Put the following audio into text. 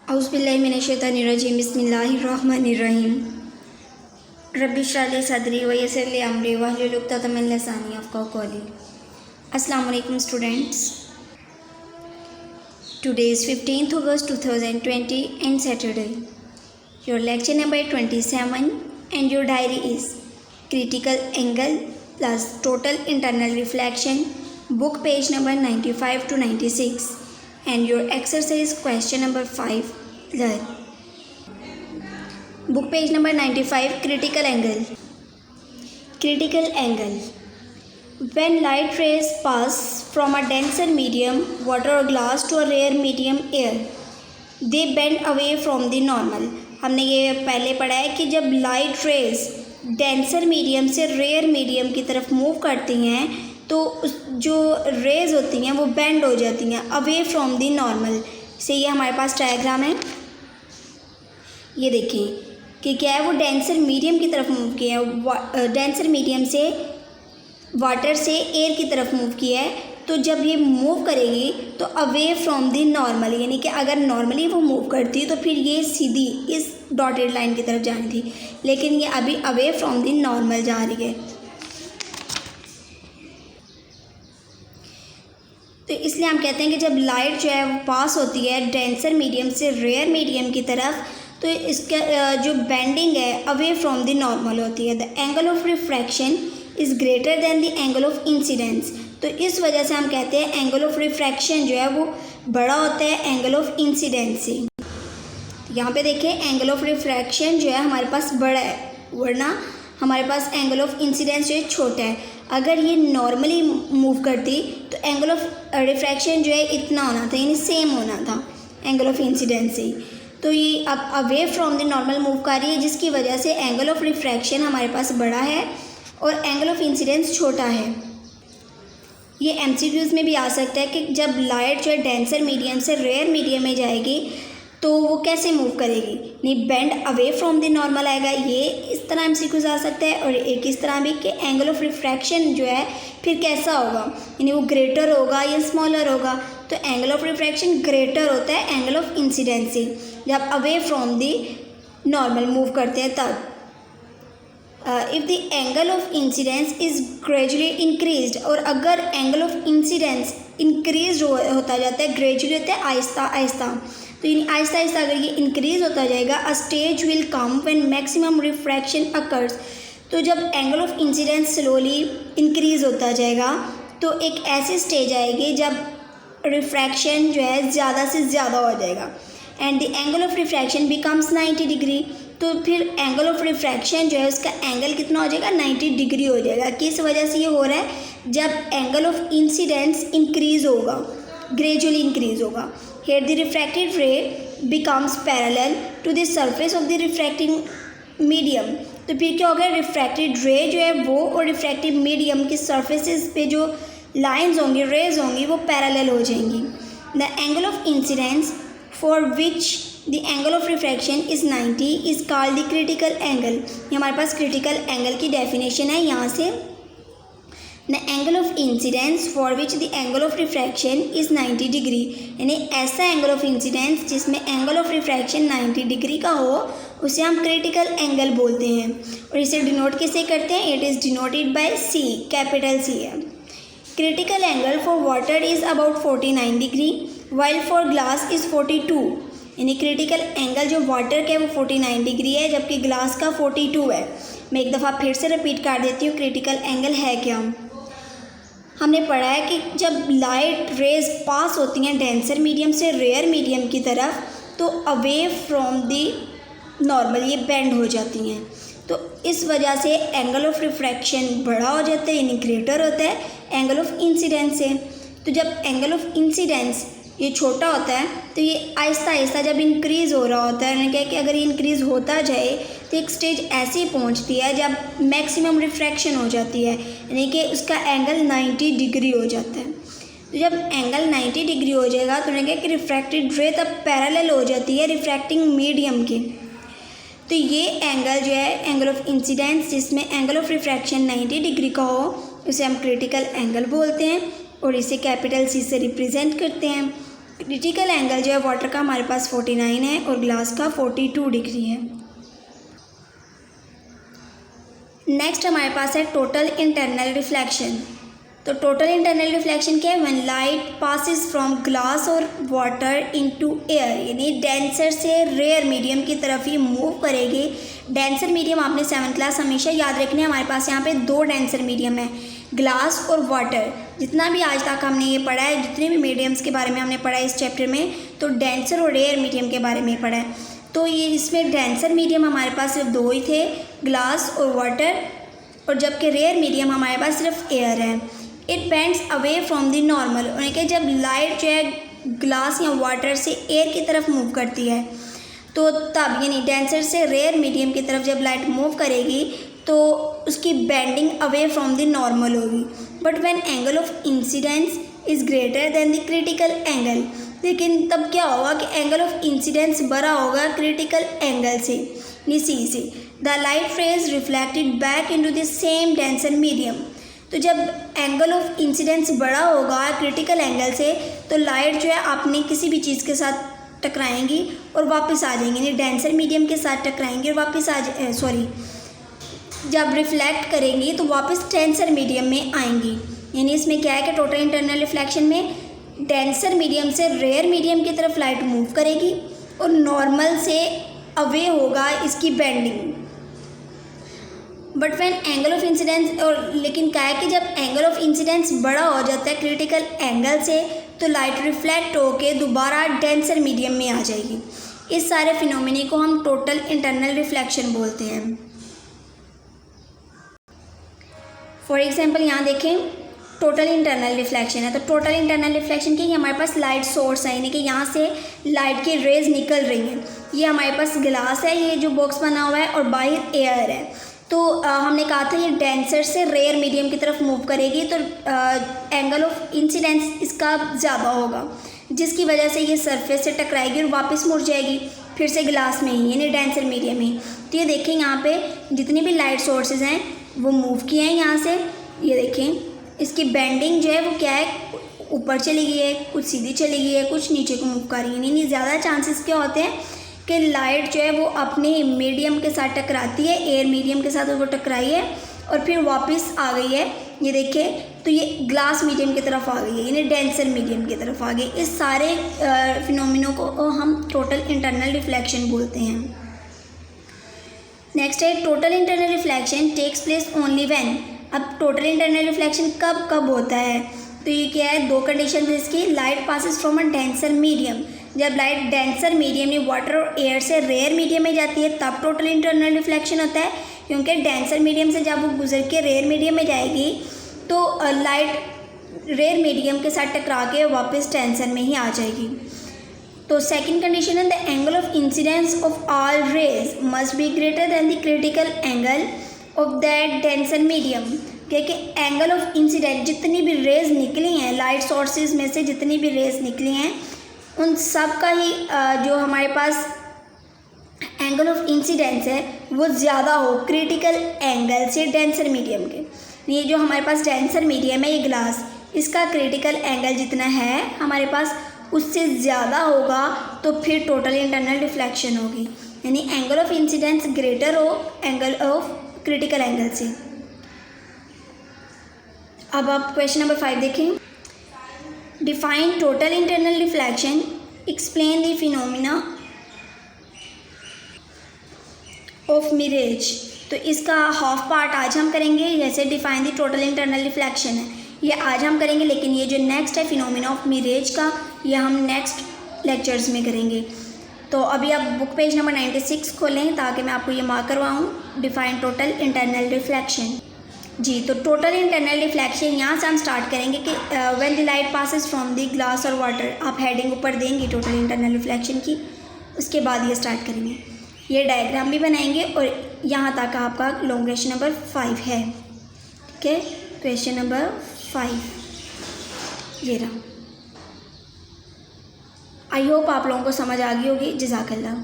औज़ुबिल्लाहिमिनश्शैतानिर्रजीम बिस्मिल्लाहिर्रहमानिर्रहीम रब्बि इश्रह ली सदरी व यस्सिर ली अमरी वहलुल उक़दतम मिन लिसानी यफ़क़हू क़ौली। अस्सलामु अलैकुम students. Today is 15th August 2020 and Saturday. Your lecture number 27 and your diary is Critical Angle plus Total Internal Reflection, book page number 95 to 96 and your exercise question number 5. Learn. Book page number 95, Critical Angle. Critical Angle. When light rays pass from a denser medium, water or glass, to a rare medium, air, they bend away from the normal. हमने ये पहले पढ़ा है कि जब light rays denser medium से rare medium की तरफ मूव करती हैं तो जो रेज होती हैं वो बेंड हो जाती हैं अवे फ्रॉम द नॉर्मल से। ये हमारे पास डायग्राम है, ये देखिए कि क्या है, वो डेंसर मीडियम की तरफ मूव किया है, डेंसर मीडियम से वाटर से एयर की तरफ मूव किया है। तो जब ये मूव करेगी तो अवे फ्रॉम द नॉर्मल, यानी कि अगर नॉर्मली वो मूव करती तो फिर ये सीधी इस डॉटेड लाइन की तरफ जानी थी, लेकिन ये अभी अवे फ्रॉम द नॉर्मल जा रही है। तो इसलिए हम कहते हैं कि जब लाइट जो है वो पास होती है डेंसर मीडियम से रेयर मीडियम की तरफ तो इसका जो बेंडिंग है अवे फ्रॉम द नॉर्मल होती है। The angle of refraction is greater than the angle of incidence. तो इस वजह से हम कहते हैं एंगल ऑफ रिफ्रैक्शन जो है वो बड़ा होता है एंगल ऑफ इंसिडेंस से। यहाँ पे देखिए एंगल ऑफ रिफ्रैक्शन जो है हमारे पास बड़ा है, वरना हमारे पास एंगल ऑफ इंसिडेंस जो है छोटा है। अगर ये नॉर्मली मूव करती तो एंगल ऑफ रिफ्रैक्शन जो है इतना होना था, यानी सेम होना था एंगल ऑफ इंसिडेंस से। तो ये अब away from the normal move कर रही है, जिसकी वजह से एंगल ऑफ रिफ्रैक्शन हमारे पास बड़ा है और एंगल ऑफ इंसिडेंस छोटा है। ये एमसीक्यूज़ में भी आ सकता है कि जब लाइट जो है डेंसर मीडियम से रेयर मीडियम में जाएगी तो वो कैसे मूव करेगी, नहीं bend away from the normal आएगा। ये इस तरह एमसीक्यूज़ आ सकता है, और एक इस तरह भी कि एंगल ऑफ रिफ्रैक्शन जो है फिर कैसा होगा, यानी वो ग्रेटर होगा या स्मॉलर होगा। तो एंगल ऑफ रिफ्रैक्शन ग्रेटर होता है एंगल ऑफ इंसिडेंस से जब away from the normal move करते हैं तब। If the angle of incidence is gradually increased, और अगर एंगल ऑफ इंसिडेंस इंक्रीज होता जाता है, ग्रेजुअली होता है आहिस्ता आहिस्ता, तो यानी आहिस्ता आहिस्ता अगर ये इंक्रीज होता जाएगा, अ stage will come when maximum refraction occurs. तो जब angle of incidence slowly increase होता जाएगा तो एक ऐसी स्टेज आएगी जब रिफ्रैक्शन जो है ज़्यादा से ज़्यादा हो जाएगा, and the angle of refraction becomes 90 degree. तो फिर एंगल ऑफ रिफ्रैक्शन जो है उसका एंगल कितना हो जाएगा, 90 डिग्री हो जाएगा। किस वजह से ये हो रहा है, जब एंगल ऑफ इंसिडेंस इंक्रीज होगा, ग्रेजुअली इंक्रीज होगा। Here the refracted ray becomes parallel to the surface of the refracting medium. तो फिर क्या होगा, रिफ्रैक्टेड रे जो है वो और रिफ्रैक्टिव मीडियम के सर्फेसिस पे जो लाइंस होंगी, रेज होंगी, वो पैरेलल हो जाएंगी। The angle of incidence for which the angle of refraction is 90 is called the critical angle. ये हमारे पास क्रिटिकल एंगल की डेफिनेशन है यहाँ से। The angle of incidence for which the angle of refraction is 90 degree, यानी ऐसा angle of incidence जिसमें angle of refraction 90 degree का हो उसे हम क्रिटिकल एंगल बोलते हैं। और इसे डिनोट किससे करते हैं, it is denoted by C, capital C है। Critical angle for water is about 49 degree while for glass is 42, यानी क्रिटिकल एंगल जो वाटर का है वो 49 डिग्री है जबकि ग्लास का 42 है। मैं एक दफ़ा फिर से रिपीट कर देती हूँ क्रिटिकल एंगल है क्या। हमने पढ़ा है कि जब लाइट रेज पास होती हैं डेंसर मीडियम से रेयर मीडियम की तरफ तो अवे फ्रॉम दी नॉर्मल ये बेंड हो जाती हैं। तो इस वजह से एंगल ऑफ रिफ्रैक्शन बड़ा हो जाता है, यानी ग्रेटर होता है एंगल ऑफ इंसिडेंस से। तो जब एंगल ऑफ इंसिडेंस ये छोटा होता है तो ये आहिस्ता आहिस्ता जब इंक्रीज़ हो रहा होता है, यानी क्या कि अगर ये इंक्रीज़ होता जाए तो एक स्टेज ऐसी पहुंचती है जब मैक्सिमम रिफ्रैक्शन हो जाती है, यानी कि उसका एंगल 90 डिग्री हो जाता है। तो जब एंगल 90 डिग्री हो जाएगा तो क्या कि रिफ्रैक्टेड रे तब पैरेलल हो जाती है रिफ्रैक्टिंग मीडियम के। तो ये एंगल जो है एंगल ऑफ इंसिडेंस जिसमें एंगल ऑफ रिफ्रैक्शन 90 डिग्री का हो उसे हम क्रिटिकल एंगल बोलते हैं और इसे कैपिटल सी से रिप्रेजेंट करते हैं। क्रिटिकल एंगल जो है वाटर का हमारे पास 49 है और ग्लास का 42 डिग्री है। नेक्स्ट हमारे पास है टोटल इंटरनल रिफ्लेक्शन। तो टोटल इंटरनल रिफ्लेक्शन क्या है? When light passes from glass और वाटर इनटू एयर, यानी डेंसर से रेयर मीडियम की तरफ ये मूव करेगी। डेंसर मीडियम आपने 7th क्लास हमेशा याद रखने, हमारे पास यहाँ पे 2 डेंसर मीडियम है, ग्लास और वाटर। जितना भी आज तक हमने ये पढ़ा है, जितने भी मीडियम्स के बारे में हमने पढ़ा है इस चैप्टर में, तो डेंसर और रेयर मीडियम के बारे में पढ़ा है। तो ये इसमें डेंसर मीडियम हमारे पास सिर्फ 2 ही थे, ग्लास और वाटर, और जबकि रेयर मीडियम हमारे पास सिर्फ एयर है। It bends away from the normal, उन्हें कि जब लाइट जो है ग्लास या वाटर से एयर की तरफ मूव करती है तो तब, यानी डेंसर से रेयर मीडियम की तरफ जब लाइट मूव करेगी तो उसकी bending away from the normal होगी। But when angle of incidence is greater than the critical angle, लेकिन तब क्या होगा कि एंगल ऑफ इंसिडेंस बड़ा होगा क्रिटिकल एंगल से, सी से। The light rays reflected back into the same denser medium, तो जब एंगल ऑफ इंसिडेंस बड़ा होगा क्रिटिकल एंगल से तो लाइट जो है अपनी किसी भी चीज़ के साथ टकराएंगी और वापस आ जाएंगी, यानी डेंसर मीडियम के साथ टकराएंगी और वापस जब रिफ्लेक्ट करेंगी तो वापस डेंसर मीडियम में आएंगी। यानी इसमें क्या है कि टोटल इंटरनल रिफ्लेक्शन में डेंसर मीडियम से रेयर मीडियम की तरफ लाइट मूव करेगी और नॉर्मल से अवे होगा इसकी bending. But when angle of incidence, और लेकिन क्या है कि जब एंगल ऑफ इंसिडेंस बड़ा हो जाता है क्रिटिकल एंगल से तो लाइट रिफ्लेक्ट होके दोबारा डेंसर मीडियम में आ जाएगी। इस सारे फिनोमिना को हम टोटल इंटरनल रिफ्लेक्शन बोलते हैं। फॉर एग्जांपल यहाँ देखें, टोटल इंटरनल रिफ्लेक्शन है, तो टोटल इंटरनल रिफ्लेक्शन की हमारे पास लाइट सोर्स है, यानी कि यहाँ से लाइट की रेज निकल रही हैं। ये हमारे पास ग्लास है, ये जो बॉक्स बना हुआ है, और बाहर एयर है। तो हमने कहा था ये डेंसर से रेयर मीडियम की तरफ मूव करेगी तो एंगल ऑफ इंसिडेंस इसका ज़्यादा होगा, जिसकी वजह से ये सरफेस से टकराएगी और वापस मुड़ जाएगी फिर से ग्लास में ही, यानी डेंसर मीडियम में। तो ये देखें यहाँ पे जितनी भी लाइट सोर्सेज हैं वो मूव किए हैं यहाँ से, ये देखें इसकी बेंडिंग जो है वो क्या है, ऊपर चली गई है, कुछ सीधी चली गई है, कुछ नीचे को मूव कर रही है। यानी ज़्यादा चांसेस क्या होते हैं कि लाइट जो है वो अपने मीडियम के साथ टकराती है, एयर मीडियम के साथ वो टकराई है और फिर वापस आ गई है। ये देखिए तो ये ग्लास मीडियम की तरफ आ गई है, यानी डेंसर मीडियम की तरफ आ गई। इस सारे फिनोमिनों को हम टोटल इंटरनल रिफ्लेक्शन बोलते हैं। नेक्स्ट है total internal reflection takes place only when. अब टोटल इंटरनल रिफ्लेक्शन कब होता है? तो ये क्या है, 2 कंडीशन है इसकी। Light passes from a denser medium, जब लाइट डेंसर मीडियम में वाटर और एयर से रेयर मीडियम में जाती है तब टोटल इंटरनल रिफ्लेक्शन होता है, क्योंकि डेंसर मीडियम से जब वो गुजर के रेयर मीडियम में जाएगी तो लाइट रेयर मीडियम के साथ टकरा के वापस डेंसर में ही आ जाएगी। तो सेकंड कंडीशन है the angle of incidence of all rays must be greater than the critical angle of that denser medium, क्योंकि एंगल ऑफ इंसिडेंट जितनी भी रेज निकली हैं लाइट सोर्सेज में से, जितनी भी रेज निकली हैं उन सब का ही जो हमारे पास एंगल ऑफ इंसिडेंस है वो ज़्यादा हो क्रिटिकल एंगल से डेंसर मीडियम के। ये जो हमारे पास डेंसर मीडियम है ये ग्लास, इसका क्रिटिकल एंगल जितना है हमारे पास उससे ज़्यादा होगा तो फिर टोटल इंटरनल रिफ्लेक्शन होगी, यानी एंगल ऑफ इंसिडेंस ग्रेटर हो एंगल ऑफ क्रिटिकल एंगल से। अब आप क्वेश्चन नंबर 5 देखें। Define total internal reflection, explain the phenomena of mirage. तो इसका हाफ पार्ट आज हम करेंगे, जैसे define the total internal reflection है ये आज हम करेंगे, लेकिन ये जो नेक्स्ट है फिनोमिना ऑफ मिरेज का ये हम नेक्स्ट लेक्चर्स में करेंगे। तो अभी आप बुक पेज नंबर 96 खोलें ताकि मैं आपको ये मार्क करवाऊँ। डिफाइन टोटल इंटरनल रिफ्लेक्शन जी, तो टोटल इंटरनल रिफ्लेक्शन यहाँ से हम स्टार्ट करेंगे कि when the light passes from the glass और वाटर। आप हेडिंग ऊपर देंगे टोटल इंटरनल रिफ्लेक्शन की, उसके बाद ये स्टार्ट करेंगे। ये डायग्राम भी बनाएंगे और यहाँ तक आपका लॉन्ग क्वेश्चन नंबर 5 है। ठीक है, क्वेश्चन नंबर 5 ये रहा। आई होप आप लोगों को समझ आ गई होगी। जज़ाकल्लाह।